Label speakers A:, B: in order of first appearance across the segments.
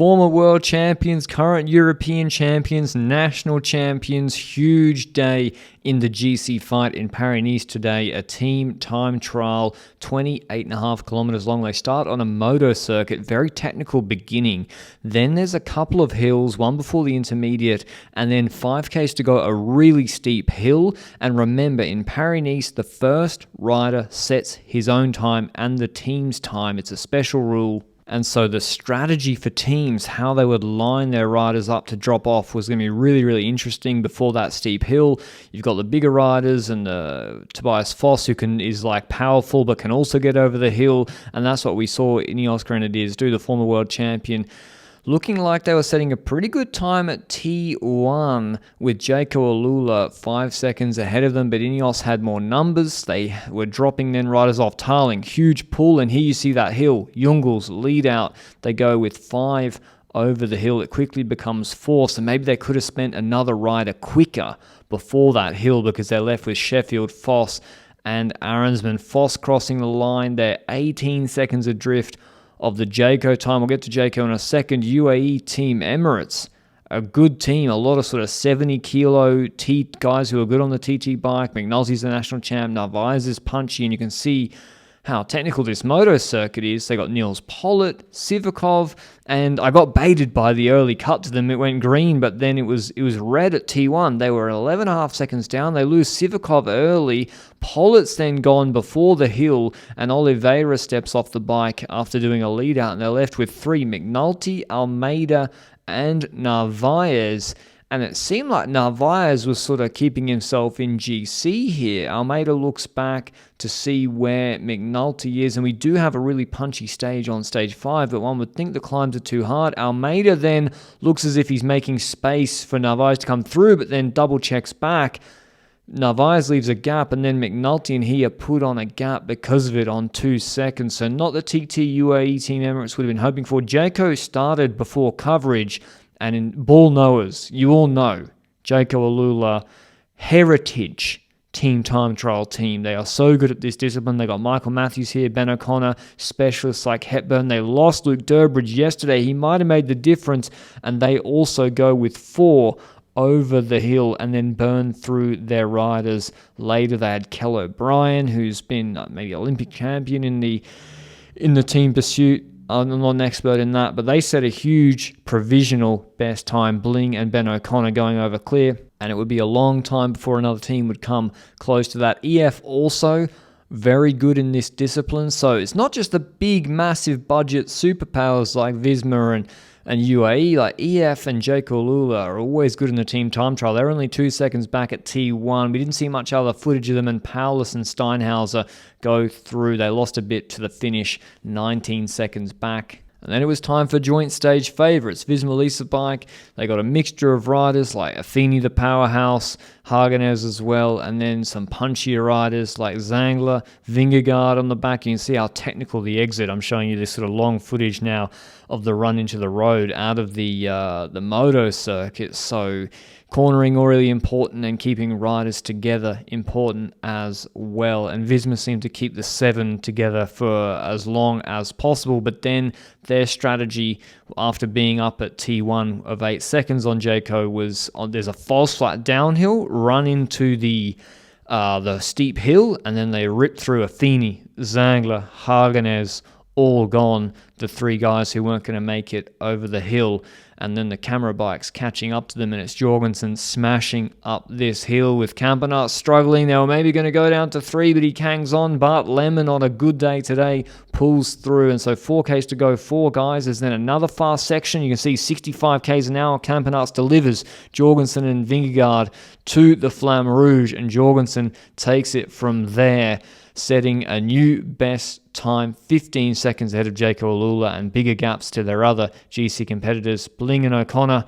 A: Former world champions, current European champions, national champions. Huge day in the GC fight in Paris-Nice today. A team time trial, 28.5 kilometers long. They start on a moto circuit, very technical beginning. Then there's a couple of hills, one before the intermediate, and then 5Ks to go, a really steep hill. And remember, in Paris-Nice, the first rider sets his own time and the team's time. It's a special rule. And so the strategy for teams, how they would line their riders up to drop off, was going to be really, really interesting before that steep hill. You've got the bigger riders and Tobias Foss, who is like powerful but can also get over the hill. And that's what we saw Ineos Grenadiers do, the former world champion. Looking like they were setting a pretty good time at T1 with Jayco Alula 5 seconds ahead of them, but Ineos had more numbers. They were dropping then riders off. Tarling, huge pull, and here you see that hill. Jungels lead out. They go with 5 over the hill. It quickly becomes 4, so maybe they could have spent another rider quicker before that hill because they're left with Sheffield, Foss, and Arensman. Foss crossing the line there, 18 seconds adrift of the Jayco time. We'll get to Jayco in a second. UAE Team Emirates, a good team. A lot of sort of 70-kilo guys who are good on the TT bike. McNulty's the national champ. Narvaez is punchy, and you can see how technical this moto circuit is. They got Niels Pollitt, Sivakov, and I got baited by the early cut to them. It went green, but then it was red at T1. They were 11.5 seconds down. They lose Sivakov early. Pollitt's then gone before the hill, and Oliveira steps off the bike after doing a lead out, and they're left with 3, McNulty, Almeida, and Narvaez. And it seemed like Narvaez was sort of keeping himself in GC here. Almeida looks back to see where McNulty is. And we do have a really punchy stage on stage 5, but one would think the climbs are too hard. Almeida then looks as if he's making space for Narvaez to come through, but then double checks back. Narvaez leaves a gap, and then McNulty and he are put on a gap because of it on 2 seconds. So not the TT UAE Team Emirates would have been hoping for. Jayco started before coverage. And in ball knowers, you all know, Jayco Alula, heritage team time trial team. They are so good at this discipline. They got Michael Matthews here, Ben O'Connor, specialists like Hepburn. They lost Luke Durbridge yesterday. He might have made the difference. And they also go with 4 over the hill and then burn through their riders. Later they had Kell O'Brien, who's been maybe Olympic champion in the team pursuit. I'm not an expert in that, but they set a huge provisional best time. Bling and Ben O'Connor going over clear, and it would be a long time before another team would come close to that. EF also very good in this discipline, so it's not just the big, massive budget superpowers like Visma and UAE. Like EF and Jayco Alula are always good in the team time trial. They're only 2 seconds back at T1. We didn't see much other footage of them, and Paulus and Steinhauser go through. They lost a bit to the finish, 19 seconds back. And then it was time for joint stage favourites. Visma Lease bike, they got a mixture of riders like Affini the powerhouse, Hagenez as well, and then some punchier riders like Zangler, Vingegaard on the back. You can see how technical the exit. I'm showing you this sort of long footage now of the run into the road out of the moto circuit. So cornering really important, and keeping riders together important as well. And Visma seemed to keep the 7 together for as long as possible, but then their strategy after being up at T1 of 8 seconds on Jayco was there's a false flat downhill, run into the steep hill, and then they rip through Affini, Zangler, Hagenez, all gone, the 3 guys who weren't going to make it over the hill. And then the camera bike's catching up to them, and it's Jorgensen smashing up this hill with Campenaerts struggling. They were maybe going to go down to 3, but he hangs on. Bart Lemon on a good day today pulls through, and so 4Ks to go, 4 guys. There's then another fast section. You can see 65 Ks an hour. Campenaerts delivers Jorgensen and Vingegaard to the Flamme Rouge, and Jorgensen takes it from there, setting a new best time, 15 seconds ahead of Jayco Alula, and bigger gaps to their other GC competitors. Bling and O'Connor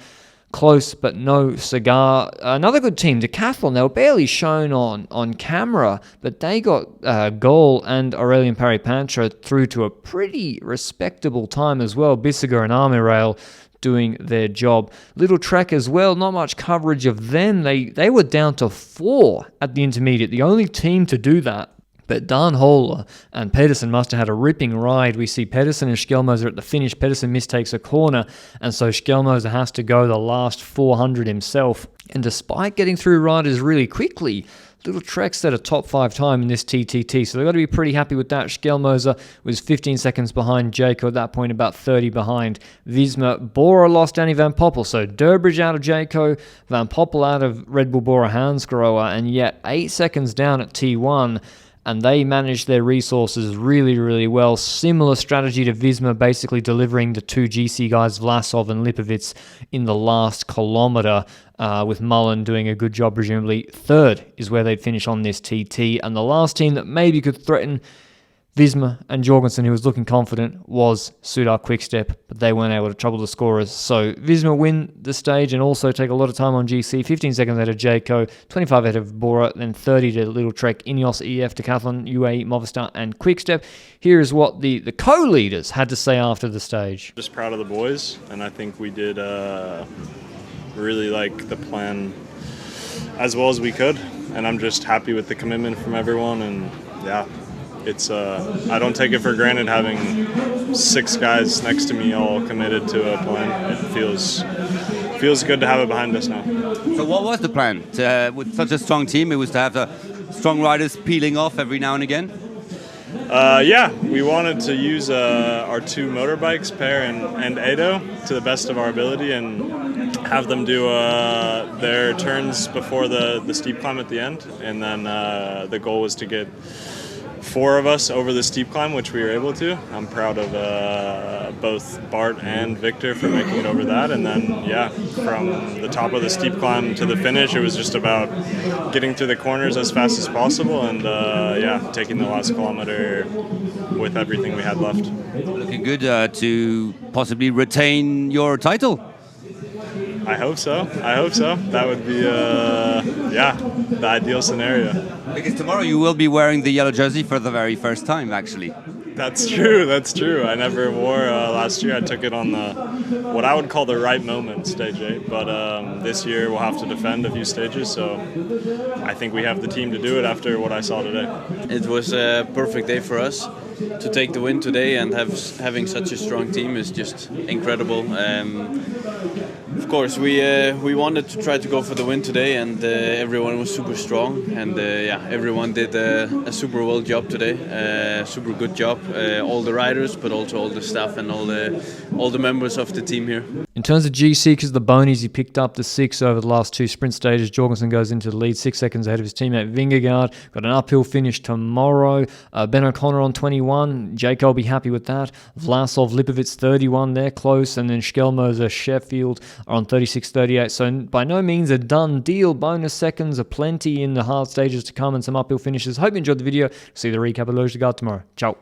A: close, but no cigar. Another good team, Decathlon. They were barely shown on camera, but they got Gol and Aurelien Paris-Pantra through to a pretty respectable time as well. Bissiger and Armirail doing their job. Little Trek as well, not much coverage of them. They were down to 4 at the intermediate, the only team to do that. But Dan Holer and Pedersen must have had a ripping ride. We see Pedersen and Skjelmose at the finish. Pedersen mistakes a corner, and so Skjelmose has to go the last 400 himself. And despite getting through riders really quickly, Little Trek set a top 5 time in this TTT, so they've got to be pretty happy with that. Skjelmose was 15 seconds behind Jayco at that point, about 30 behind Visma. Bora lost Danny Van Poppel, so Durbridge out of Jayco, Van Poppel out of Red Bull Bora Hansgrohe, and yet 8 seconds down at T1. And they managed their resources really, really well. Similar strategy to Visma, basically delivering the 2 GC guys, Vlasov and Lipovic, in the last kilometre, with Mullen doing a good job, presumably. Third is where they'd finish on this TT. And the last team that maybe could threaten Visma and Jorgensen, who was looking confident, was Soudal Quickstep, but they weren't able to trouble the scorers. So Visma win the stage and also take a lot of time on GC. 15 seconds ahead of Jayco, 25 ahead of Bora, then 30 to Little Trek, Ineos, EF, Decathlon, UAE, Movistar, and Quickstep. Here is what the co-leaders had to say after the stage.
B: Just proud of the boys, and I think we did really like the plan as well as we could, and I'm just happy with the commitment from everyone, and yeah. It's I don't take it for granted having 6 guys next to me all committed to a plan. It feels good to have it behind us now.
C: So what was the plan? With such a strong team, it was to have the strong riders peeling off every now and again?
B: Yeah, we wanted to use our 2 motorbikes, Per and Edo, to the best of our ability and have them do their turns before the steep climb at the end. And then the goal was to get 4 of us over the steep climb, which we were able to. I'm proud of both Bart and Victor for making it over that. And then, yeah, from the top of the steep climb to the finish, it was just about getting through the corners as fast as possible and, yeah, taking the last kilometer with everything we had left.
C: Looking good to possibly retain your title.
B: I hope so. That would be, yeah, the ideal scenario.
C: Because tomorrow you will be wearing the yellow jersey for the very first time, actually.
B: That's true. I never wore last year. I took it on what I would call the right moment, stage 8. But this year we'll have to defend a few stages, so I think we have the team to do it after what I saw today.
D: It was a perfect day for us. To take the win today and having such a strong team is just incredible. Of course, we wanted to try to go for the win today, and everyone was super strong, and yeah, everyone did a super well job today, super good job. All the riders, but also all the staff and all the members of the team here.
A: In terms of GC, because the Bonies, he picked up the 6 over the last 2 sprint stages. Jorgensen goes into the lead, 6 seconds ahead of his teammate Vingegaard. Got an uphill finish tomorrow. Ben O'Connor on 21. Jake will be happy with that. Vlasov, Lipovic 31, they're close. And then Skjelmose, Sheffield are on 36-38. So by no means a done deal. Bonus seconds are plenty in the hard stages to come and some uphill finishes. Hope you enjoyed the video. See the recap of Liège-Bastogne tomorrow. Ciao.